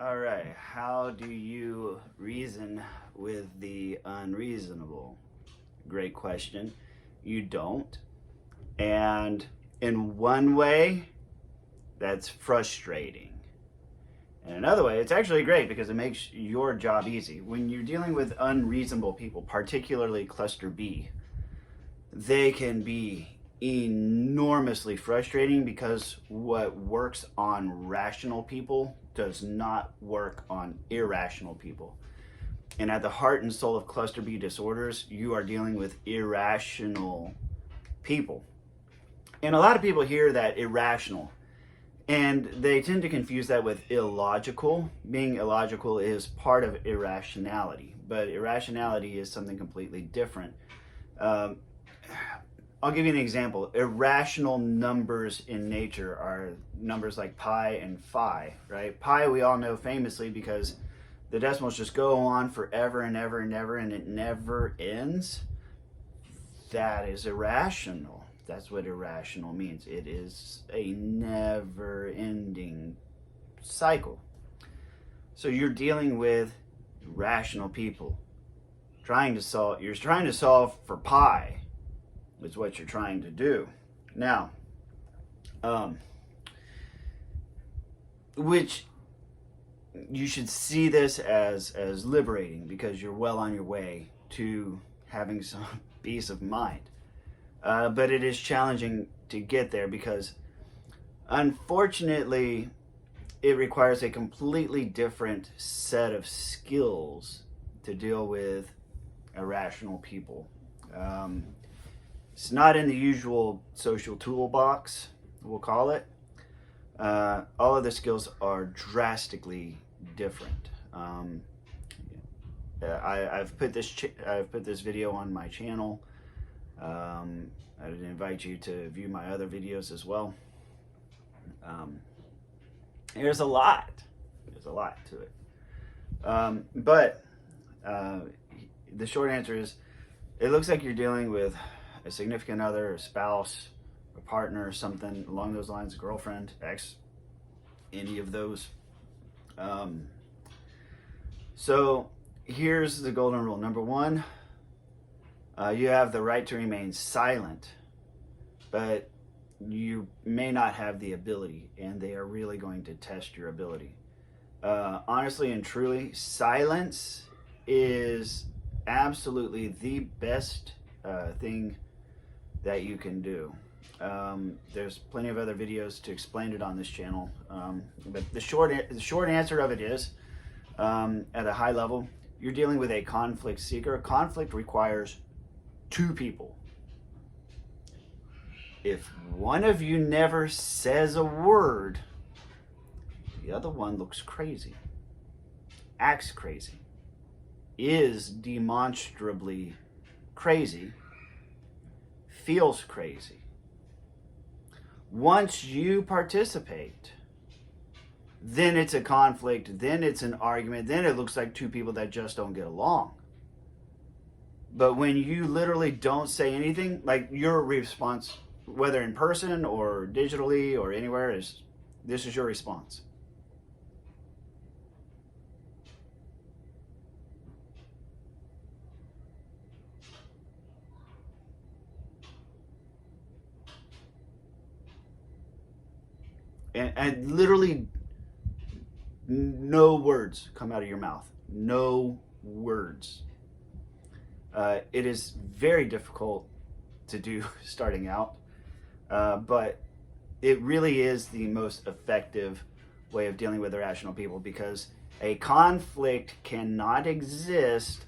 All right, how do you reason with the unreasonable? Great question. You don't. And in one way, that's frustrating. In another way, it's actually great because it makes your job easy. When you're dealing with unreasonable people, particularly cluster B, they can be enormously frustrating because what works on rational people does not work on irrational people. And at the heart and soul of cluster B disorders, you are dealing with irrational people. And a lot of people hear that irrational, and they tend to confuse that with illogical. Being illogical is part of irrationality, but irrationality is something completely different. I'll give you an example. Irrational numbers in nature are numbers like pi and phi, right? Pi we all know famously because the decimals just go on forever and ever and ever and it never ends. That is irrational. That's what irrational means. It is a never-ending cycle. So you're dealing with rational people. You're trying to solve for pi. Is what you're trying to do. Now, which you should see this as liberating because you're well on your way to having some peace of mind. But it is challenging to get there because unfortunately it requires a completely different set of skills to deal with irrational people. It's not in the usual social toolbox, we'll call it. All of the skills are drastically different. I've put this video on my channel. I'd invite you to view my other videos as well. There's a lot to it. But the short answer is, it looks like you're dealing with a significant other, a spouse, a partner, something along those lines, a girlfriend, ex, any of those. So here's the golden rule. Number one, you have the right to remain silent, but you may not have the ability, and they are really going to test your ability. Honestly and truly, silence is absolutely the best thing that you can do. There's plenty of other videos to explain it on this channel, but the short answer of it is, at a high level, you're dealing with a conflict seeker. Conflict requires two people. If one of you never says a word, the other one looks crazy, acts crazy, is demonstrably crazy, feels crazy. Once you participate, then it's a conflict, then it's an argument, then it looks like two people that just don't get along. But when you literally don't say anything, like your response, whether in person or digitally or anywhere, this is your response. And literally no words come out of your mouth. No words. It is very difficult to do starting out, but it really is the most effective way of dealing with irrational people, because a conflict cannot exist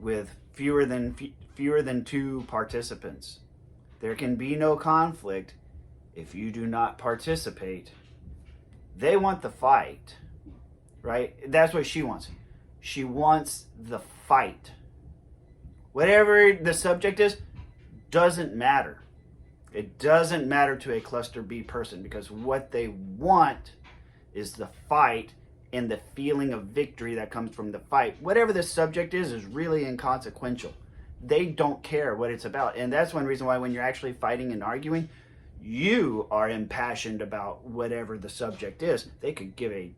with fewer than two participants. There can be no conflict if you do not participate. They want the fight, right? That's what she wants. She wants the fight. Whatever the subject is, doesn't matter. It doesn't matter to a cluster B person, because what they want is the fight and the feeling of victory that comes from the fight. Whatever the subject is really inconsequential. They don't care what it's about. And that's one reason why when you're actually fighting and arguing, you are impassioned about whatever the subject is. They could give a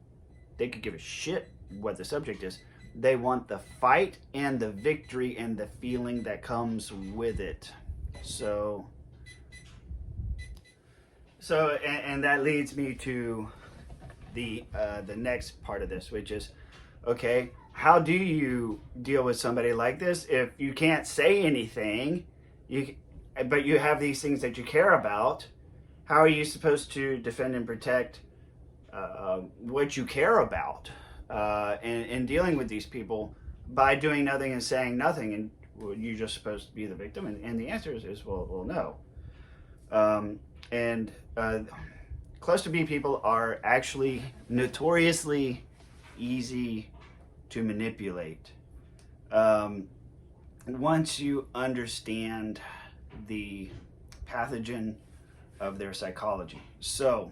they could give a shit what the subject is. They want the fight and the victory and the feeling that comes with it. And that leads me to the next part of this, which is, okay, how do you deal with somebody like this if you can't say anything, but you have these things that you care about? How are you supposed to defend and protect what you care about in dealing with these people by doing nothing and saying nothing? And you're just supposed to be the victim? And the answer is well, no. Cluster B people are actually notoriously easy to manipulate once you understand the pathogen of their psychology. So,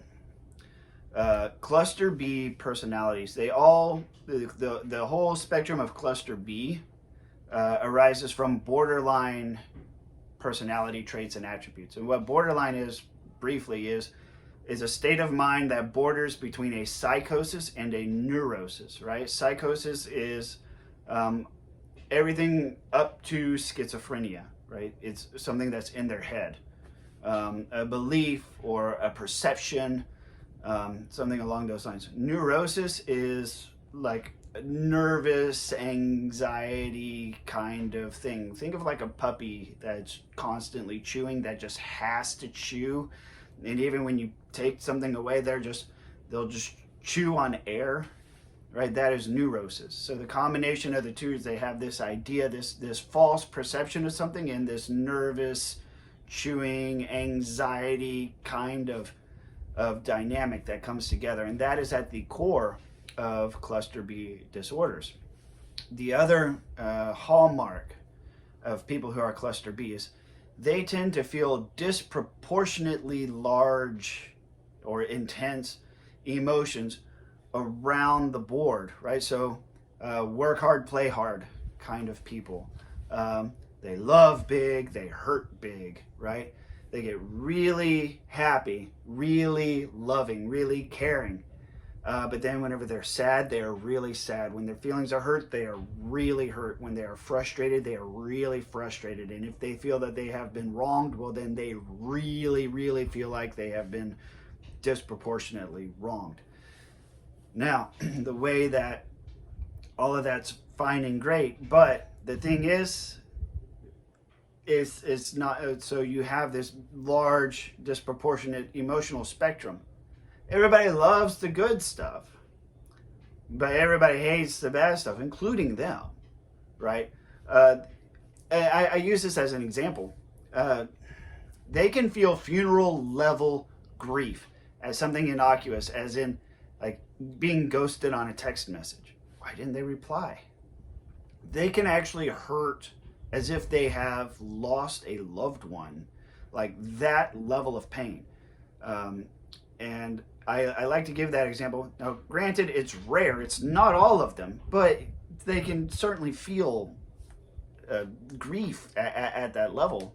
cluster B personalities, the whole spectrum of cluster B arises from borderline personality traits and attributes. And what borderline is, briefly, is a state of mind that borders between a psychosis and a neurosis, right? Psychosis is everything up to schizophrenia, right? It's something that's in their head. A belief or a perception, something along those lines. Neurosis is like a nervous anxiety kind of thing. Think of like a puppy that's constantly chewing, that just has to chew. And even when you take something away, they'll just chew on air, right? That is neurosis. So the combination of the two is they have this idea, this false perception of something, and this nervous chewing anxiety kind of dynamic that comes together. And that is at the core of cluster B disorders. The other hallmark of people who are cluster B is they tend to feel disproportionately large or intense emotions around the board, right? So work hard, play hard kind of people. They love big, they hurt big, right? They get really happy, really loving, really caring. But then whenever they're sad, they are really sad. When their feelings are hurt, they are really hurt. When they are frustrated, they are really frustrated. And if they feel that they have been wronged, well, then they really, really feel like they have been disproportionately wronged. Now, the way that all of that's fine and great, but the thing is it's not, so you have this large, disproportionate emotional spectrum. Everybody loves the good stuff, but everybody hates the bad stuff, including them, right? I use this as an example. They can feel funeral level grief as something innocuous, as in like being ghosted on a text message. Why didn't they reply? They can actually hurt as if they have lost a loved one, like that level of pain. And I like to give that example. Now, granted, it's rare. It's not all of them, but they can certainly feel grief at that level,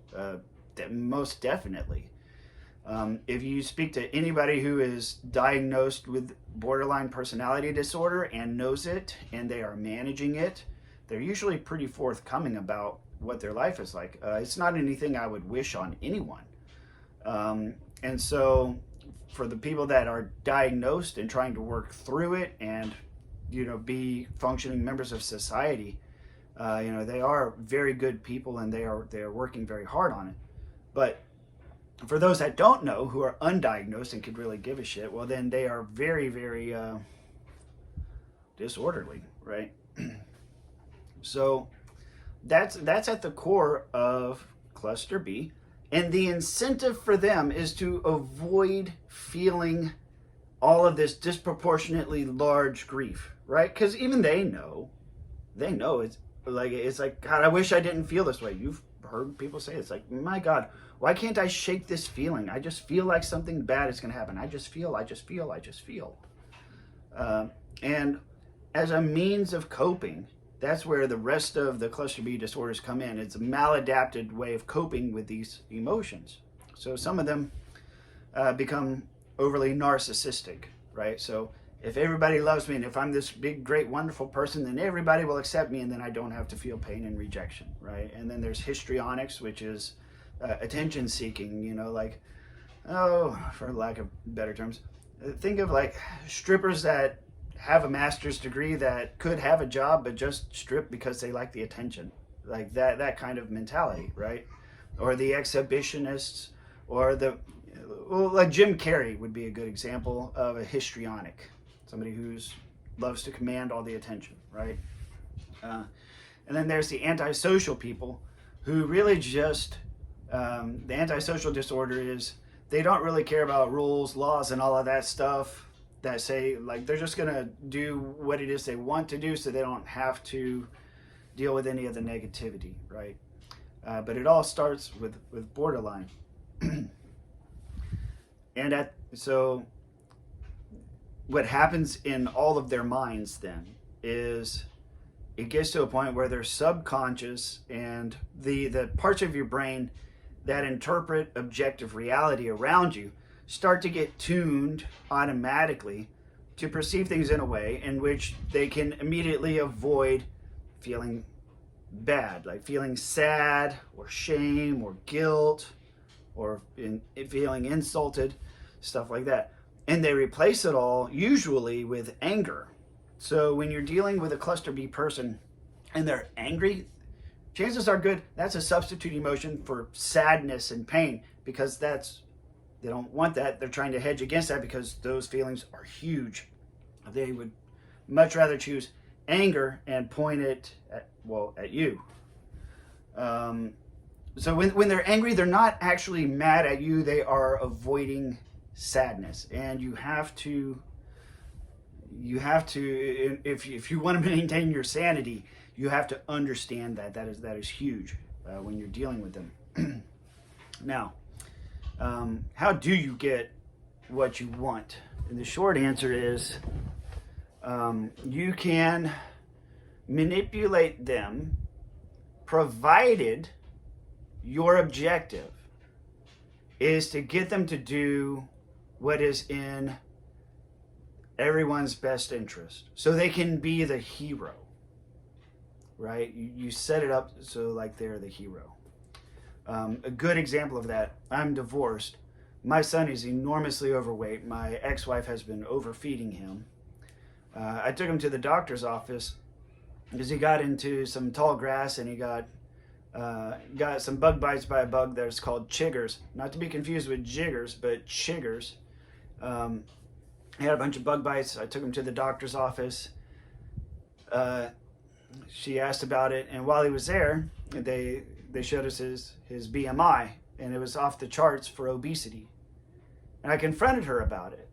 most definitely. If you speak to anybody who is diagnosed with borderline personality disorder and knows it, and they are managing it, they're usually pretty forthcoming about what their life is like. It's not anything I would wish on anyone. And so for the people that are diagnosed and trying to work through it and, be functioning members of society, they are very good people, and they are working very hard on it. But for those that don't know, who are undiagnosed and could really give a shit, well, then they are very, very disorderly, right? So that's at the core of cluster B. And the incentive for them is to avoid feeling all of this disproportionately large grief, right? Because even they know it's like, God, I wish I didn't feel this way. You've heard people say it's like, my God, why can't I shake this feeling? I just feel like something bad is going to happen. I just feel. And as a means of coping, that's where the rest of the cluster B disorders come in. It's a maladapted way of coping with these emotions. So some of them become overly narcissistic, right? So if everybody loves me and if I'm this big, great, wonderful person, then everybody will accept me and then I don't have to feel pain and rejection, right? And then there's histrionics, which is attention seeking, you know, like, oh, for lack of better terms, think of like strippers that have a master's degree that could have a job but just strip because they like the attention, like that kind of mentality, right? Or the exhibitionists, or the, well, like Jim Carrey would be a good example of a histrionic, somebody who's loves to command all the attention, right? And then there's the antisocial people who really just, the antisocial disorder is they don't really care about rules, laws, and all of that stuff that say, like, they're just going to do what it is they want to do so they don't have to deal with any of the negativity, right? But it all starts with borderline. So what happens in all of their minds then is it gets to a point where their subconscious and the parts of your brain that interpret objective reality around you start to get tuned automatically to perceive things in a way in which they can immediately avoid feeling bad, like feeling sad or shame or guilt or feeling insulted, stuff like that. And they replace it all usually with anger. So when you're dealing with a cluster B person and they're angry, chances are good that's a substitute emotion for sadness and pain, because they don't want that. They're trying to hedge against that because those feelings are huge. They would much rather choose anger and point it at you. So when they're angry, they're not actually mad at you. They are avoiding sadness, and you have to if you want to maintain your sanity, you have to understand that is huge when you're dealing with them. Now, how do you get what you want? And the short answer is you can manipulate them, provided your objective is to get them to do what is in everyone's best interest, so they can be the hero, right? You set it up so like they're the hero. A good example of that, I'm divorced. My son is enormously overweight. My ex-wife has been overfeeding him. I took him to the doctor's office because he got into some tall grass and he got some bug bites by a bug that's called chiggers. Not to be confused with jiggers, but chiggers. He had a bunch of bug bites. I took him to the doctor's office. She asked about it, and while he was there, they showed us his BMI, and it was off the charts for obesity. And I confronted her about it.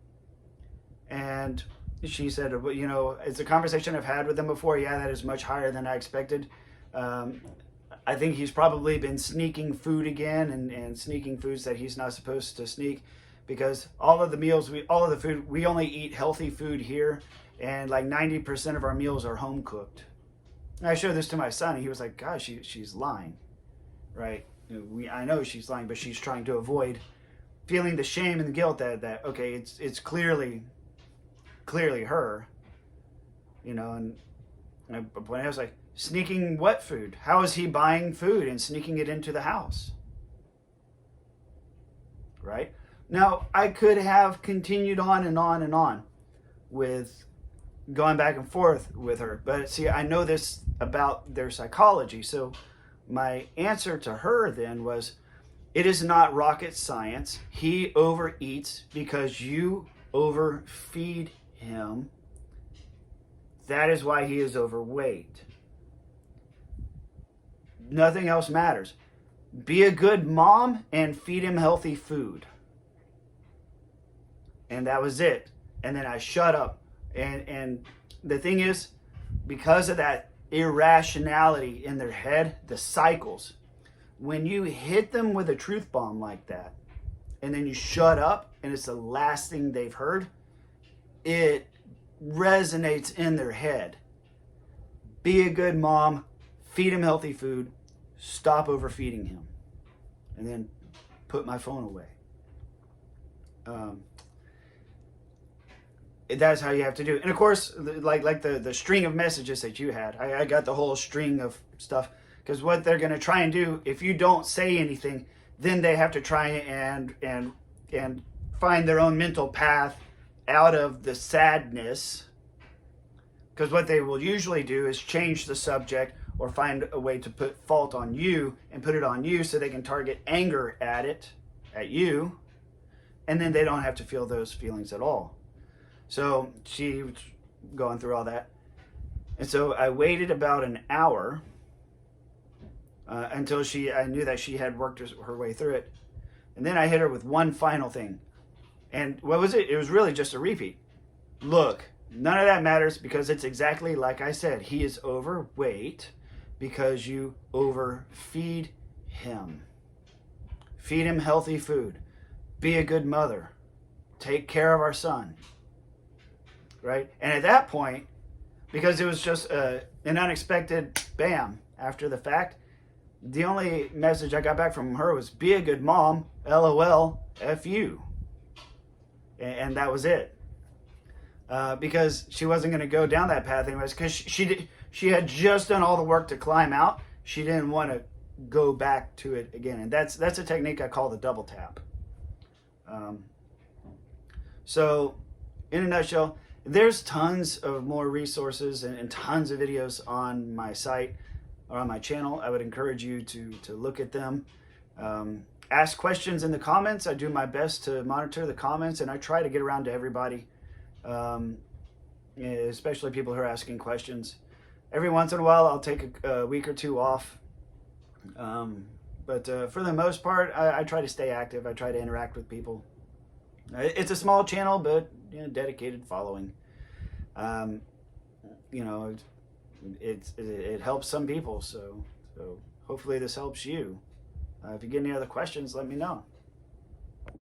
And she said, well, you know, it's a conversation I've had with him before. Yeah, that is much higher than I expected. I think he's probably been sneaking food again and sneaking foods that he's not supposed to sneak, because all of the food, we only eat healthy food here, and like 90% of our meals are home cooked. And I showed this to my son, and he was like, gosh, she's lying, right? I know she's lying, but she's trying to avoid feeling the shame and the guilt that okay, it's clearly her, you know. And when I was like, sneaking what food? How is he buying food and sneaking it into the house? Right? Now, I could have continued on and on and on with going back and forth with her, but see, I know this about their psychology. So my answer to her then was, it is not rocket science. He overeats because you overfeed him. That is why he is overweight. Nothing else matters. Be a good mom and feed him healthy food. And that was it. And then I shut up. And the thing is, because of that irrationality in their head, the cycles, when you hit them with a truth bomb like that, and then you shut up, and it's the last thing they've heard, it resonates in their head. Be a good mom, feed him healthy food, stop overfeeding him, and then put my phone away. that's how you have to do it. And of course, like the string of messages that you had, I got the whole string of stuff, because what they're going to try and do, if you don't say anything, then they have to try and find their own mental path out of the sadness, because what they will usually do is change the subject or find a way to put fault on you and put it on you so they can target anger at you, and then they don't have to feel those feelings at all. So she was going through all that. And so I waited about an hour until I knew that she had worked her way through it. And then I hit her with one final thing. And what was it? It was really just a repeat. Look, none of that matters, because it's exactly like I said. He is overweight because you overfeed him. Feed him healthy food. Be a good mother. Take care of our son. Right? And at that point, because it was just an unexpected bam after the fact, the only message I got back from her was, be a good mom, LOL, F you. And that was it. Because she wasn't going to go down that path anyways, because she had just done all the work to climb out. She didn't want to go back to it again. And that's a technique I call the double tap. So in a nutshell, there's tons of more resources and tons of videos on my site or on my channel. I would encourage you to look at them. Ask questions in the comments. I do my best to monitor the comments, and I try to get around to everybody, especially people who are asking questions. Every once in a while, I'll take a week or two off. But for the most part, I try to stay active. I try to interact with people. It's a small channel, but dedicated following. It helps some people, so hopefully this helps you. If you get any other questions, let me know.